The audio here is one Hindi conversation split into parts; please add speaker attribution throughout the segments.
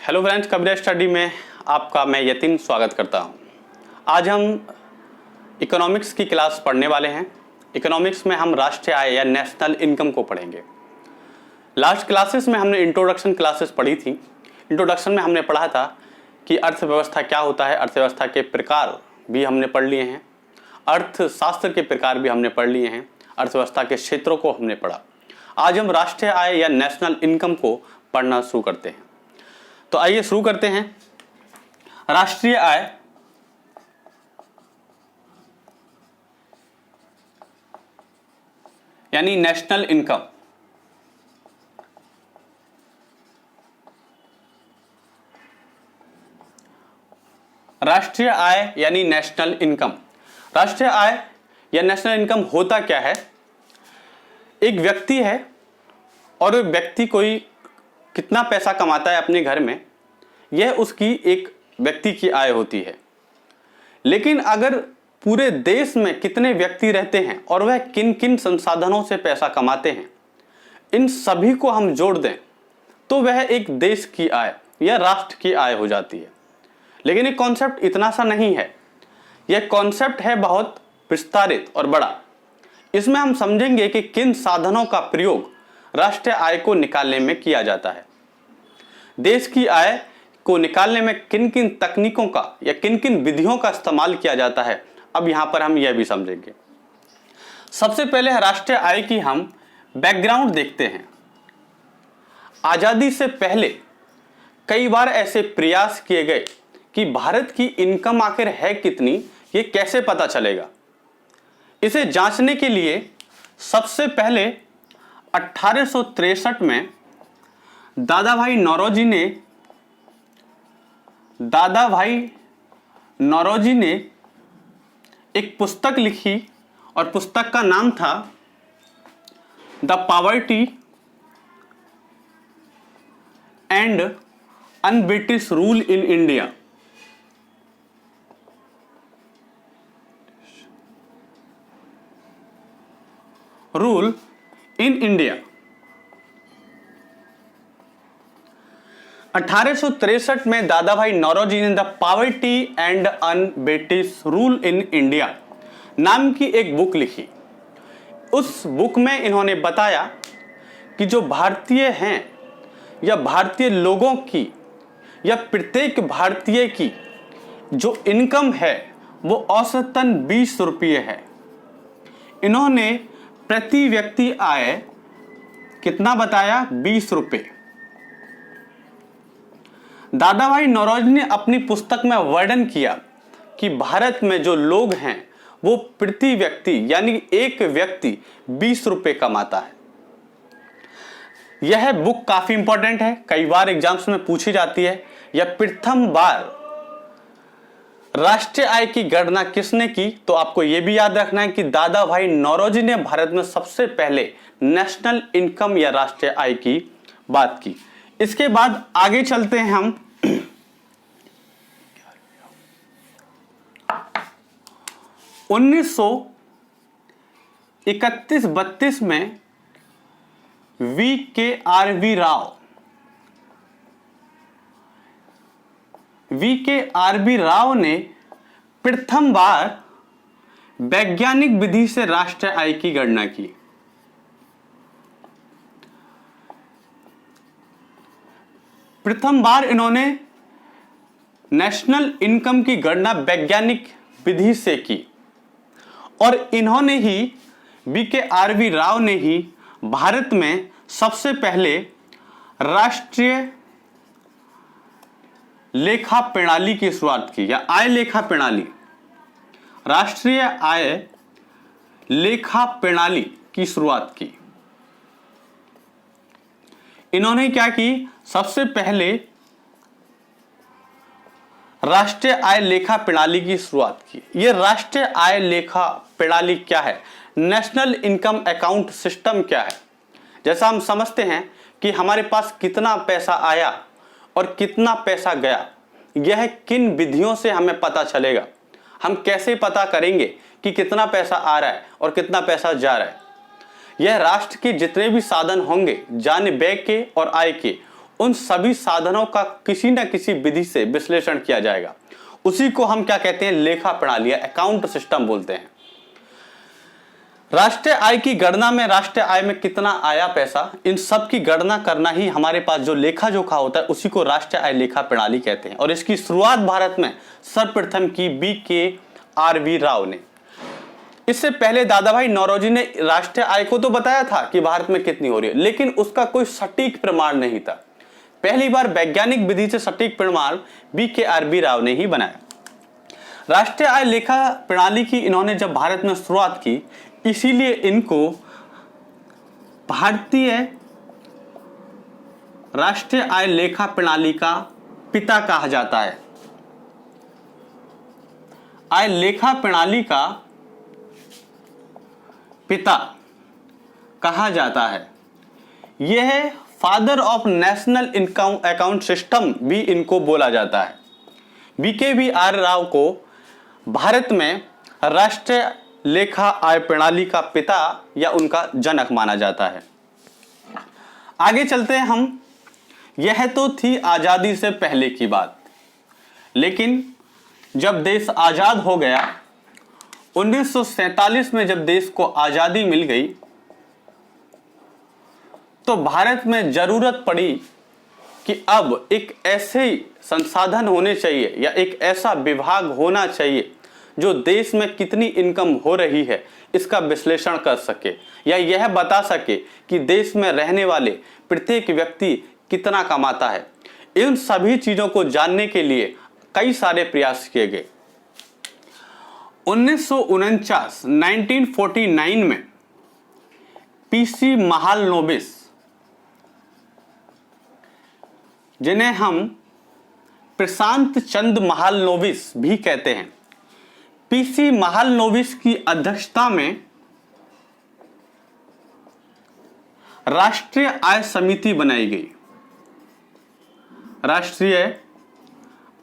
Speaker 1: हेलो फ्रेंड्स, कबीरा स्टडी में आपका मैं यतिन स्वागत करता हूं। आज हम इकोनॉमिक्स की क्लास पढ़ने वाले हैं। इकोनॉमिक्स में हम राष्ट्रीय आय या नेशनल इनकम को पढ़ेंगे। लास्ट क्लासेस में हमने इंट्रोडक्शन क्लासेस पढ़ी थी। इंट्रोडक्शन में हमने पढ़ा था कि अर्थव्यवस्था क्या होता है, अर्थव्यवस्था के प्रकार भी हमने पढ़ लिए हैं, अर्थशास्त्र के प्रकार भी हमने पढ़ लिए हैं, अर्थव्यवस्था के क्षेत्रों को हमने पढ़ा। आज हम राष्ट्रीय आय या नेशनल इनकम को पढ़ना शुरू करते हैं। तो आइए शुरू करते हैं। राष्ट्रीय आय यानी नेशनल इनकम। राष्ट्रीय आय यानी नेशनल इनकम। राष्ट्रीय आय या नेशनल इनकम होता क्या है? एक व्यक्ति है और वो व्यक्ति कोई कितना पैसा कमाता है अपने घर में, यह उसकी एक व्यक्ति की आय होती है। लेकिन अगर पूरे देश में कितने व्यक्ति रहते हैं और वह किन किन संसाधनों से पैसा कमाते हैं, इन सभी को हम जोड़ दें तो वह एक देश की आय या राष्ट्र की आय हो जाती है। लेकिन ये कॉन्सेप्ट इतना सा नहीं है, यह कॉन्सेप्ट है बहुत विस्तारित और बड़ा। इसमें हम समझेंगे कि किन साधनों का प्रयोग राष्ट्रीय आय को निकालने में किया जाता है, देश की आय को निकालने में किन किन तकनीकों का या किन किन विधियों का इस्तेमाल किया जाता है। अब यहां पर हम यह भी समझेंगे। सबसे पहले राष्ट्रीय आय की हम बैकग्राउंड देखते हैं। आजादी से पहले कई बार ऐसे प्रयास किए गए कि भारत की इनकम आखिर है कितनी, ये कैसे पता चलेगा। इसे जांचने के लिए सबसे पहले 1863 में दादा भाई नौरोजी ने एक पुस्तक लिखी और पुस्तक का नाम था the poverty and un-British rule in India. Rule in India. 1863 में दादा भाई नौरोजी ने the poverty and un-British rule in India नाम की एक बुक लिखी। उस बुक में इन्होंने बताया कि जो भारतीय हैं या भारतीय लोगों की या प्रत्येक भारतीय की जो इनकम है वो औसतन 20 रुपये है। इन्होंने प्रति व्यक्ति आय कितना बताया? 20 रुपये। दादा भाई नौरोजी ने अपनी पुस्तक में वर्णन किया कि भारत में जो लोग हैं वो प्रति व्यक्ति यानी एक व्यक्ति 20 रुपये कमाता है। यह बुक काफी इंपॉर्टेंट है, कई बार एग्जाम्स में पूछी जाती है। यह प्रथम बार राष्ट्रीय आय की गणना किसने की? तो आपको यह भी याद रखना है कि दादा भाई नौरोजी ने भारत में सबसे पहले नेशनल इनकम या राष्ट्रीय आय की बात की। इसके बाद आगे चलते हैं हम। 1931-32 में वी के आर बी राव ने प्रथम बार वैज्ञानिक विधि से राष्ट्रीय आय की गणना की। प्रथम बार इन्होंने नेशनल इनकम की गणना वैज्ञानिक विधि से की और इन्होंने ही वी.के.आर.बी. राव ने ही भारत में सबसे पहले राष्ट्रीय लेखा प्रणाली की शुरुआत की या आय लेखा प्रणाली, राष्ट्रीय आय लेखा प्रणाली की शुरुआत की। इन्होंने क्या की? सबसे पहले राष्ट्रीय आय लेखा प्रणाली की शुरुआत की। यह राष्ट्रीय आय लेखा प्रणाली क्या है? नेशनल इनकम अकाउंट सिस्टम क्या है? जैसा हम समझते हैं कि हमारे पास कितना पैसा आया और कितना पैसा गया, यह किन विधियों से हमें पता चलेगा? हम कैसे पता करेंगे कि कितना पैसा आ रहा है और कितना पैसा जा रहा है? यह राष्ट्र के जितने भी साधन होंगे जाने व्यय के और आय के, उन सभी साधनों का किसी न किसी विधि से विश्लेषण किया जाएगा। उसी को हम क्या कहते हैं, लेखा प्रणाली या अकाउंट सिस्टम बोलते हैं। राष्ट्रीय आय की गणना में राष्ट्रीय आय में कितना आया पैसा, इन सब की गणना करना ही हमारे पास जो लेखा जोखा होता है उसी को राष्ट्रीय आय लेखा प्रणाली कहते हैं। और इसकी शुरुआत भारत में सर्वप्रथम की BKRV राव ने। इससे पहले दादा भाई नौरोजी ने राष्ट्रीय आय को तो बताया था कि भारत में कितनी हो रही है, लेकिन उसका कोई सटीक प्रमाण नहीं था। पहली बार वैज्ञानिक विधि से सटीक प्रमाण BKRV राव ने ही बनाया। राष्ट्रीय आय लेखा प्रणाली की इन्होंने जब भारत में शुरुआत की, इसीलिए इनको भारतीय राष्ट्रीय आय लेखा प्रणाली का पिता कहा जाता है। आय लेखा प्रणाली का पिता कहा जाता है। यह father of national income account system भी इनको बोला जाता है। BKVR राव को भारत में राष्ट्रीय लेखा आय प्रणाली का पिता या उनका जनक माना जाता है। आगे चलते हैं हम। यह तो थी आजादी से पहले की बात, लेकिन जब देश आजाद हो गया, 1947 में जब देश को आजादी मिल गई, तो भारत में जरूरत पड़ी कि अब एक ऐसे संसाधन होने चाहिए या एक ऐसा विभाग होना चाहिए जो देश में कितनी इनकम हो रही है इसका विश्लेषण कर सके या यह बता सके कि देश में रहने वाले प्रत्येक व्यक्ति कितना कमाता है। इन सभी चीजों को जानने के लिए कई सारे प्रयास किए गए। 1949 में PC महालनोबिस, जिन्हें हम प्रशांत चंद्र महालनोबिस भी कहते हैं, PC महालनोबिस की अध्यक्षता में राष्ट्रीय आय समिति बनाई गई। राष्ट्रीय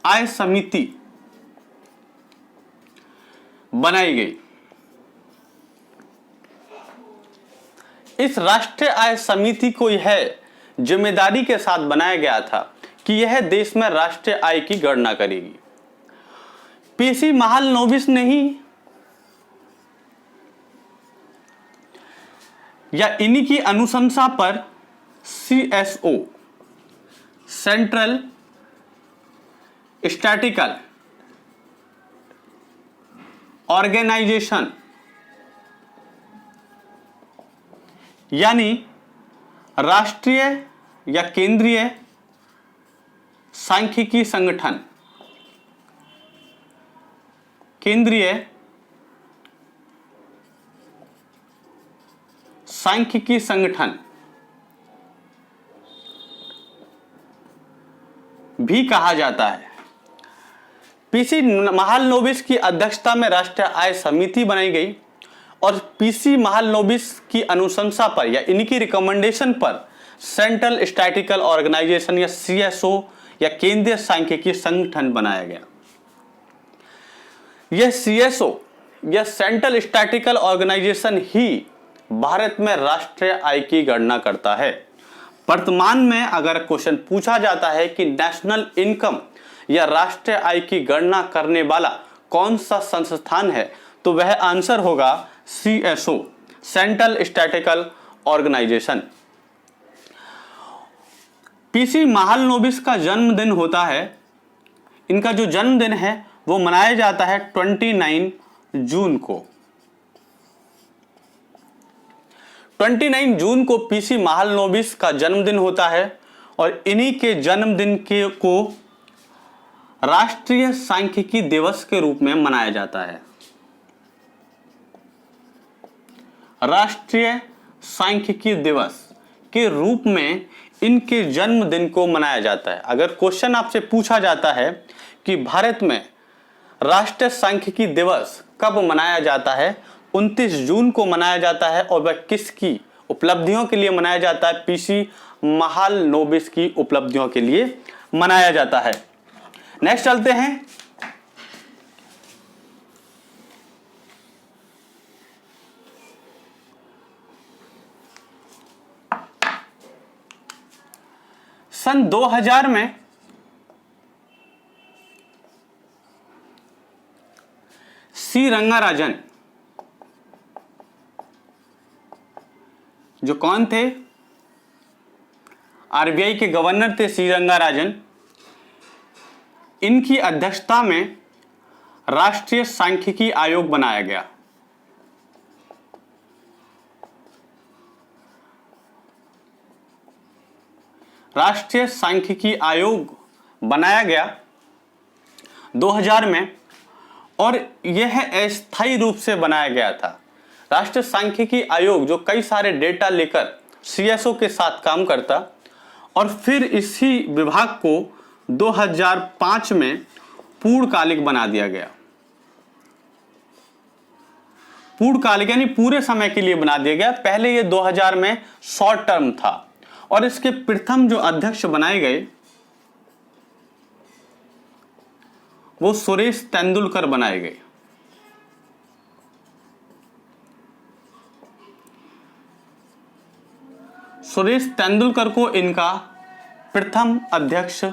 Speaker 1: आय समिति बनाई गई। इस राष्ट्रीय आय समिति को यह जिम्मेदारी के साथ बनाया गया था कि यह देश में राष्ट्रीय आय की गणना करेगी। PC महालनोबिस ने ही या इन्हीं की अनुशंसा पर CSO, सेंट्रल स्टैटिकल ऑर्गेनाइजेशन, यानी राष्ट्रीय या केंद्रीय सांख्यिकी संगठन, केंद्रीय सांख्यिकी संगठन भी कहा जाता है। PC महालनोबिस की अध्यक्षता में राष्ट्रीय आय समिति बनाई गई और PC महालनोबिस की अनुशंसा पर या इनकी रिकमेंडेशन पर सेंट्रल स्टैटिकल ऑर्गेनाइजेशन या CSO या केंद्रीय सांख्यिकी संगठन बनाया गया। यह CSO या सेंट्रल स्टैटिकल ऑर्गेनाइजेशन ही भारत में राष्ट्रीय आय की गणना करता है। वर्तमान में अगर क्वेश्चन पूछा जाता है कि नेशनल इनकम या राष्ट्रीय आय की गणना करने वाला कौन सा संस्थान है, तो वह आंसर होगा CSO, central statical organisation. PC Mahalanobis का जन्मदिन होता है, इनका जो जन्मदिन है वो मनाया जाता है 29 जून को। 29 जून को PC महालनोबिस का जन्मदिन होता है और इन्हीं के जन्मदिन को राष्ट्रीय सांख्यिकी दिवस के रूप में मनाया जाता है। राष्ट्रीय सांख्यिकी दिवस के रूप में इनके जन्मदिन को मनाया जाता है। अगर क्वेश्चन आपसे पूछा जाता है कि भारत में राष्ट्रीय सांख्यिकी दिवस कब मनाया जाता है, 29 जून को मनाया जाता है और वह किसकी उपलब्धियों के लिए मनाया जाता है? PC महालनोबिस की उपलब्धियों के लिए मनाया जाता है। नेक्स्ट चलते हैं। सन 2000 में सी रंगाराजन, जो कौन थे, आरबीआई के गवर्नर थे सी रंगाराजन, इनकी अध्यक्षता में राष्ट्रीय सांख्यिकी आयोग बनाया गया। राष्ट्रीय सांख्यिकी आयोग बनाया गया 2000 में, और यह अस्थायी रूप से बनाया गया था। राष्ट्रीय सांख्यिकी आयोग जो कई सारे डेटा लेकर सीएसओ के साथ काम करता, और फिर इसी विभाग को 2005 में पूर्णकालिक बना दिया गया। पूर्णकालिक यानी पूरे समय के लिए बना दिया गया। पहले ये 2000 में शॉर्ट टर्म था, और इसके प्रथम जो अध्यक्ष बनाए गए वो सुरेश तेंदुलकर बनाए गए। सुरेश तेंदुलकर को इनका प्रथम अध्यक्ष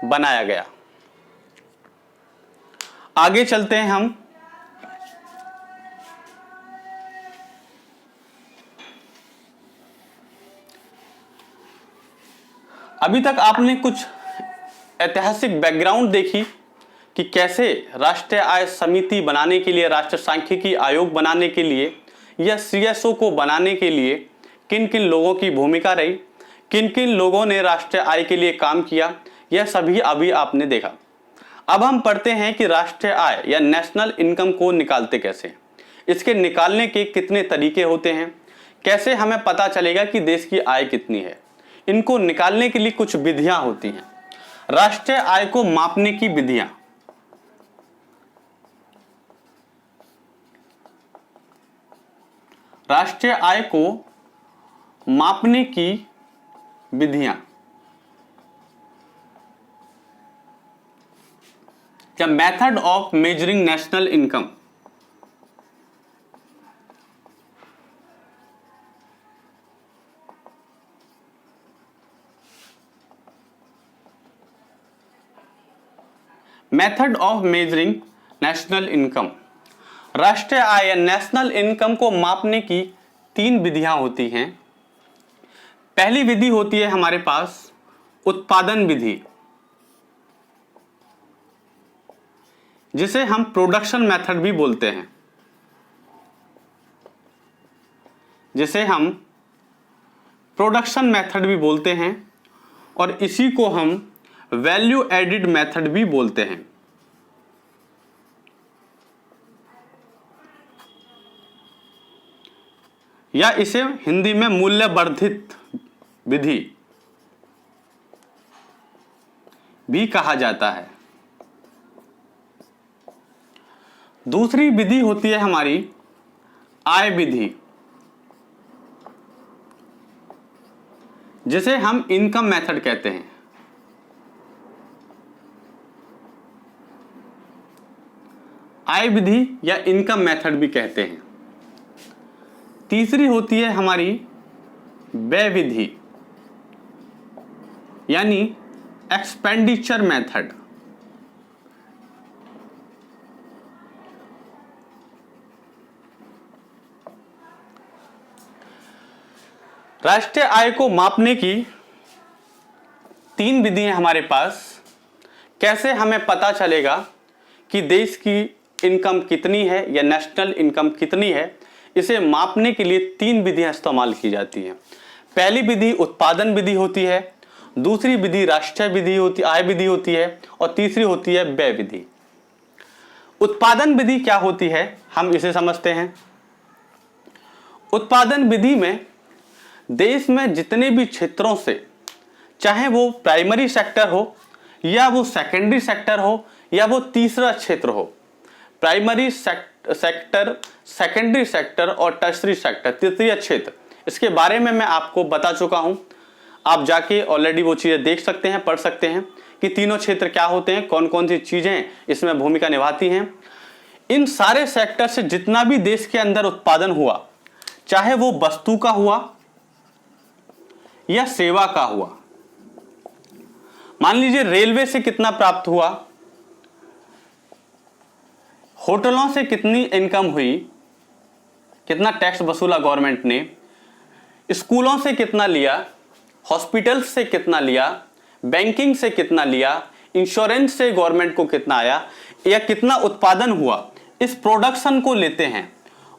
Speaker 1: बनाया गया। आगे चलते हैं हम। अभी तक आपने कुछ ऐतिहासिक बैकग्राउंड देखी कि कैसे राष्ट्रीय आय समिति बनाने के लिए, राष्ट्रीय सांख्यिकी आयोग बनाने के लिए या सीएसओ को बनाने के लिए किन किन लोगों की भूमिका रही, किन किन लोगों ने राष्ट्रीय आय के लिए काम किया, यह सभी अभी आपने देखा। अब हम पढ़ते हैं कि राष्ट्रीय आय या नेशनल इनकम को निकालते कैसे, इसके निकालने के कितने तरीके होते हैं, कैसे हमें पता चलेगा कि देश की आय कितनी है। इनको निकालने के लिए कुछ विधियां होती हैं। राष्ट्रीय आय को मापने की विधियां, राष्ट्रीय आय को मापने की विधियां, या method of measuring national income. Method of measuring national income. राष्ट्रीय आय या नेशनल इनकम को मापने की 3 विधियां होती हैं। पहली विधि होती है हमारे पास उत्पादन विधि, जिसे हम प्रोडक्शन मेथड भी बोलते हैं, जिसे हम प्रोडक्शन मेथड भी बोलते हैं, और इसी को हम वैल्यू एडिड मेथड भी बोलते हैं। या इसे हिंदी में मूल्य वर्धित विधि भी कहा जाता है। दूसरी विधि होती है हमारी आय विधि, जिसे हम इनकम मेथड कहते हैं। आय विधि या इनकम मेथड भी कहते हैं। तीसरी होती है हमारी व्यय विधि, यानी एक्सपेंडिचर मेथड। राष्ट्रीय आय को मापने की 3 विधियां हमारे पास। कैसे हमें पता चलेगा कि देश की इनकम कितनी है या नेशनल इनकम कितनी है, इसे मापने के लिए 3 विधियां इस्तेमाल की जाती हैं। पहली विधि उत्पादन विधि होती है, दूसरी विधि राष्ट्रीय विधि होती, आय विधि होती है, और तीसरी होती है व्यय विधि। उत्पादन विधि क्या होती है, हम इसे समझते हैं। उत्पादन विधि में देश में जितने भी क्षेत्रों से, चाहे वो प्राइमरी सेक्टर हो या वो सेकेंडरी सेक्टर हो या वो तीसरा क्षेत्र हो, प्राइमरी सेक्टर, सेकेंडरी सेक्टर और टर्शरी सेक्टर, तृतीय क्षेत्र, इसके बारे में मैं आपको बता चुका हूं। आप जाके ऑलरेडी वो चीजें देख सकते हैं, पढ़ सकते हैं कि तीनों क्षेत्र क्या होते हैं, कौन कौन सी चीजें इसमें भूमिका निभाती हैं। इन सारे सेक्टर से जितना भी देश के अंदर उत्पादन हुआ, चाहे वो वस्तु का हुआ या सेवा का हुआ, मान लीजिए रेलवे से कितना प्राप्त हुआ, होटलों से कितनी इनकम हुई, कितना टैक्स वसूला गवर्नमेंट ने, स्कूलों से कितना लिया, हॉस्पिटल्स से कितना लिया, बैंकिंग से कितना लिया, इंश्योरेंस से गवर्नमेंट को कितना आया, या कितना उत्पादन हुआ, इस प्रोडक्शन को लेते हैं।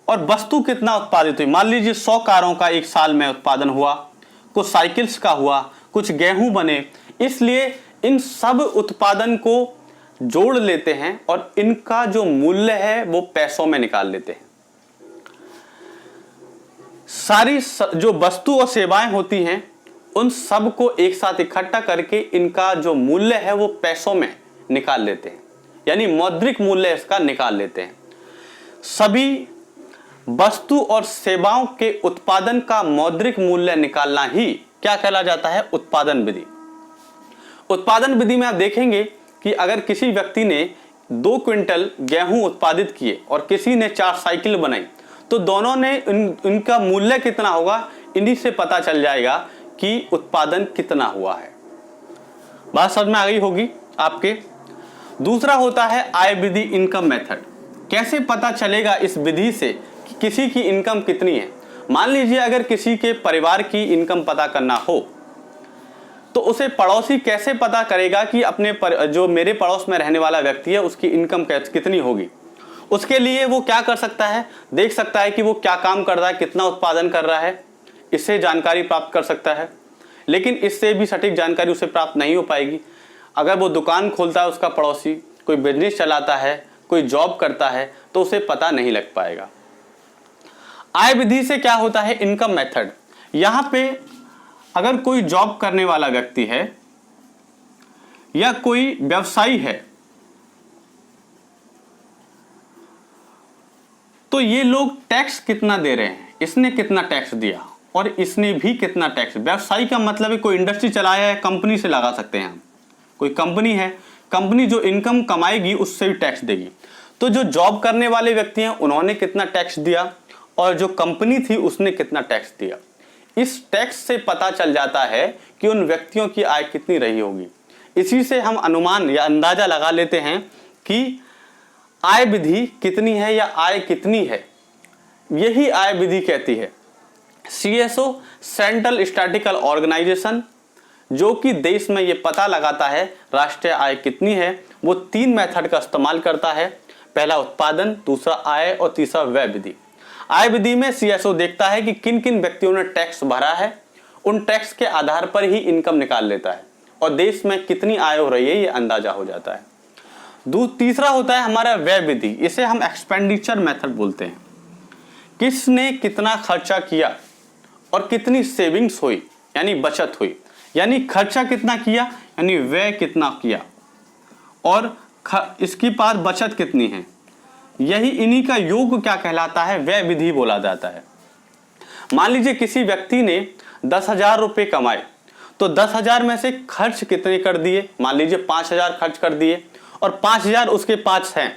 Speaker 1: और वस्तु कितना उत्पादित हुई, मान लीजिए 100 कारों का एक साल में उत्पादन हुआ, कुछ साइकिल्स का हुआ, कुछ गेहूं बने, इसलिए इन सब उत्पादन को जोड़ लेते हैं और इनका जो मूल्य है वो पैसों में निकाल लेते हैं। सारी जो वस्तु और सेवाएं होती हैं उन सब को एक साथ इकट्ठा करके इनका जो मूल्य है वो पैसों में निकाल लेते हैं, यानी मौद्रिक मूल्य इसका निकाल लेते हैं। सभी वस्तु और सेवाओं के उत्पादन का मौद्रिक मूल्य निकालना ही क्या कहला जाता है, उत्पादन विधि। उत्पादन विधि में आप देखेंगे कि अगर किसी व्यक्ति ने 2 क्विंटल गेहूं उत्पादित किए और किसी ने 4 साइकिल बनाई, तो दोनों ने इनका मूल्य कितना होगा, इन्हीं से पता चल जाएगा कि उत्पादन कितना हुआ है। बात समझ में आ गई होगी आपके। दूसरा होता है आय विधि, इनकम मेथड। कैसे पता चलेगा इस विधि से कि किसी की इनकम कितनी है। मान लीजिए अगर किसी के परिवार की इनकम पता करना हो तो उसे पड़ोसी कैसे पता करेगा कि जो मेरे पड़ोस में रहने वाला व्यक्ति है उसकी इनकम कितनी होगी। उसके लिए वो क्या कर सकता है, देख सकता है कि वो क्या काम कर रहा है, कितना उत्पादन कर रहा है, इससे जानकारी प्राप्त कर सकता है। लेकिन इससे भी सटीक जानकारी उसे प्राप्त नहीं हो पाएगी। अगर वो दुकान खोलता है, उसका पड़ोसी कोई बिजनेस चलाता है, कोई जॉब करता है, तो उसे पता नहीं लग पाएगा। आय विधि से क्या होता है, इनकम मेथड। यहां पे अगर कोई जॉब करने वाला व्यक्ति है या कोई व्यवसायी है तो ये लोग टैक्स कितना दे रहे हैं, इसने कितना टैक्स दिया और इसने भी कितना टैक्स। व्यवसायी का मतलब है कोई इंडस्ट्री चलाया है, कंपनी से लगा सकते हैं हम। कोई कंपनी है, कंपनी जो इनकम कमाएगी उससे भी टैक्स देगी। तो जो जॉब करने वाले व्यक्ति हैं उन्होंने कितना टैक्स दिया और जो कंपनी थी उसने कितना टैक्स दिया। इस टैक्स से पता चल जाता है कि उन व्यक्तियों की आय कितनी रही होगी। इसी से हम अनुमान या अंदाजा लगा लेते हैं कि आय विधि कितनी है या आय कितनी है। यही आय विधि कहती है। CSO, सेंट्रल स्टैटिस्टिकल ऑर्गेनाइजेशन, जो कि देश में ये पता लगाता है राष्ट्रीय आय कितनी है, वो 3 मेथड का इस्तेमाल करता है। पहला उत्पादन, दूसरा आय और तीसरा व्यय विधि। आय विधि में CSO देखता है कि किन किन व्यक्तियों ने टैक्स भरा है, उन टैक्स के आधार पर ही इनकम निकाल लेता है और देश में कितनी आय हो रही है ये अंदाजा हो जाता है। तीसरा होता है हमारा व्यय विधि। इसे हम एक्सपेंडिचर मेथड बोलते हैं। किसने कितना खर्चा किया और कितनी सेविंग्स हुई, यानी बचत हुई, यानी खर्चा कितना किया यानी व्यय कितना किया, और इसके पास बचत कितनी है, यही इन्हीं का योग क्या कहलाता है, व्यय विधि बोला जाता है। मान लीजिए किसी व्यक्ति ने 10,000 रुपये कमाए, तो 10,000 में से खर्च कितने कर दिए, मान लीजिए 5,000 खर्च कर दिए और 5,000 उसके पास हैं,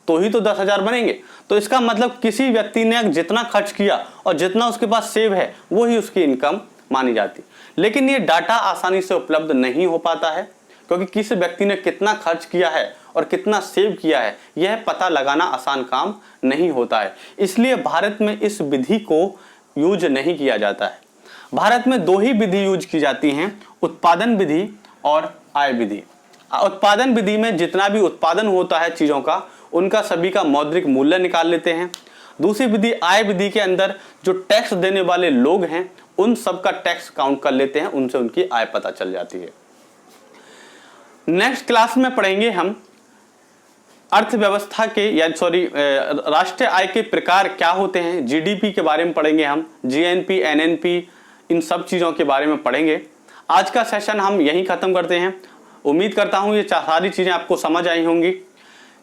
Speaker 1: तो ही तो 10,000 बनेंगे। तो इसका मतलब किसी व्यक्ति ने जितना खर्च किया और जितना उसके पास सेव है वो ही उसकी इनकम मानी जाती। लेकिन ये डाटा आसानी से उपलब्ध नहीं हो पाता है, क्योंकि किस व्यक्ति ने कितना खर्च किया है और कितना सेव किया है यह पता लगाना आसान काम नहीं होता है। इसलिए भारत में इस विधि को यूज नहीं किया जाता है। भारत में 2 ही विधि यूज की जाती हैं, उत्पादन विधि और आय विधि। उत्पादन विधि में जितना भी उत्पादन होता है चीजों का, उनका सभी का मौद्रिक मूल्य निकाल लेते हैं। दूसरी विधि आय विधि के अंदर जो टैक्स देने वाले लोग हैं उन सब का टैक्स काउंट कर लेते हैं, उनसे उनकी आय पता चल जाती है। नेक्स्ट क्लास में पढ़ेंगे हम अर्थव्यवस्था के राष्ट्रीय आय के प्रकार क्या होते हैं, जीडीपी के बारे में पढ़ेंगे हम, जीएनपी, एनएनपी, इन सब चीज़ों के बारे में पढ़ेंगे। आज का सेशन हम यहीं ख़त्म करते हैं। उम्मीद करता हूँ ये सारी चीज़ें आपको समझ आई होंगी।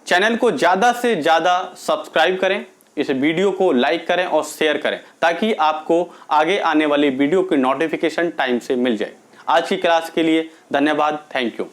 Speaker 1: चैनल को ज़्यादा से ज़्यादा सब्सक्राइब करें, इस वीडियो को लाइक करें और शेयर करें, ताकि आपको आगे आने वाली वीडियो की नोटिफिकेशन टाइम से मिल जाए। आज की क्लास के लिए धन्यवाद। Thank you.